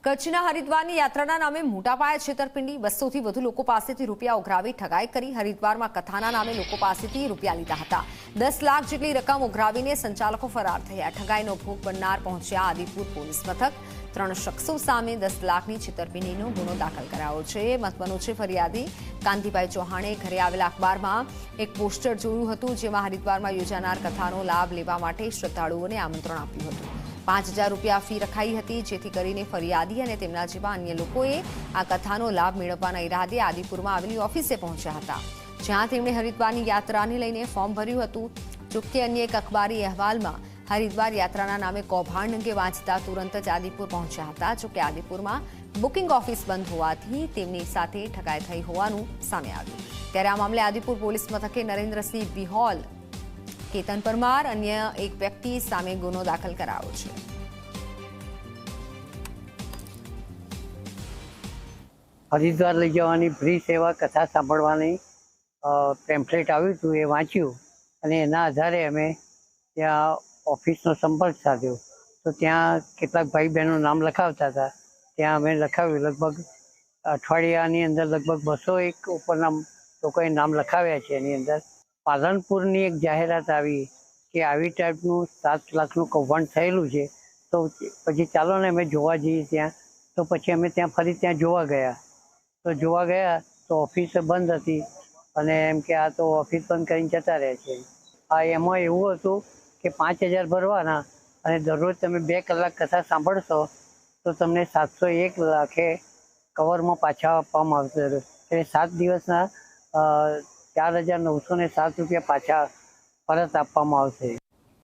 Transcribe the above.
કચ્છના હરિદ્વારની યાત્રાના નામે મોટા પાયે છેતરપિંડી 200 થી વધુ લોકો પાસેથી રૂપિયા ઉઘરાવી ઠગાઈ કરી। હરિદ્વારમાં કથાના નામે લોકો પાસેથી રૂપિયા લીધા હતા। 10 લાખ જેટલી રકમ ઉઘરાવીને સંચાલકો ફરાર થયા। ઠગાઈનો ભોગ બનનાર પહોંચ્યા આદિપુર પોલીસ મથક। 3 શખ્સો સામે 10 લાખની છેતરપિંડીનો ગુનો દાખલ કરાયો છે। મહત્વનું છે, ફરિયાદી કાંતિભાઈ ચૌહાણે ઘરે આવેલા અખબારમાં એક પોસ્ટર જોયું હતું, જેમાં હરિદ્વારમાં યોજાનાર કથાનો લાભ લેવા માટે શ્રદ્ધાળુઓને આમંત્રણ આપ્યું હતું। 5000 રૂપિયા ફી રખાઈ હતી, જેથી કરીને ફરિયાદી અને તેમના જેવા અન્ય લોકોએ આ કથાનો લાભ મેળવવાના ઈરાદે આદિપુરમાં આવેલી ઓફિસે પહોંચ્યા હતા, જ્યાં તેમણે હરિદ્વારની યાત્રાને લઈને ફોર્મ ભર્યું હતું। જોકે અન્ય એક અખબારી અહેવાલમાં હરિદ્વાર યાત્રાના નામે કૌભાંડ અંગે વાંચતા તુરંત જ આદિપુર પહોંચ્યા હતા। જોકે આદિપુરમાં બુકિંગ ઓફિસ બંધ હોવાથી તેમની સાથે ઠગાઈ થઈ હોવાનું સામે આવ્યું। ત્યારે આ મામલે આદિપુર પોલીસ મથકે નરેન્દ્રસિંહ વિહોલ, કેતન પરમાર અન્ય એક વ્યક્તિ સામે ગુનો દાખલ કરાયો છે। હરિદ્વાર લઈ જવાની ફ્રી સેવા કથા સાંભળવાની પેમ્ફલેટ આવ્યું હતું, એ વાંચ્યું અને એના આધારે અમે ત્યાં ઓફિસનો સંપર્ક સાધ્યો। તો ત્યાં કેટલાક ભાઈ બહેનો નામ લખાવતા હતા, ત્યાં અમે લખાવ્યું। લગભગ અઠવાડિયાની અંદર લગભગ 201 ઉપરના લોકોએ નામ લખાવ્યા છે। એની અંદર પાલનપુરની એક જાહેરાત આવી કે આવી ટાઈપનું 7 લાખનું કૌભાંડ થયેલું છે। તો પછી ચાલો ને અમે જોવા જઈએ ત્યાં। તો પછી અમે ફરી ત્યાં જોવા ગયા। તો જોવા ગયા તો ઓફિસ બંધ હતી અને એમ કે આ તો ઓફિસ બંધ કરીને જતા રહે છે। એમાં એવું હતું કે 5000 ભરવાના અને દરરોજ તમે 2 કલાક કથા સાંભળશો તો તમને 701 લાખે કવરમાં પાછા આપવામાં આવશે। એટલે 7 દિવસના 4907 રૂપિયા પાછા પરત આપવામાં આવશે।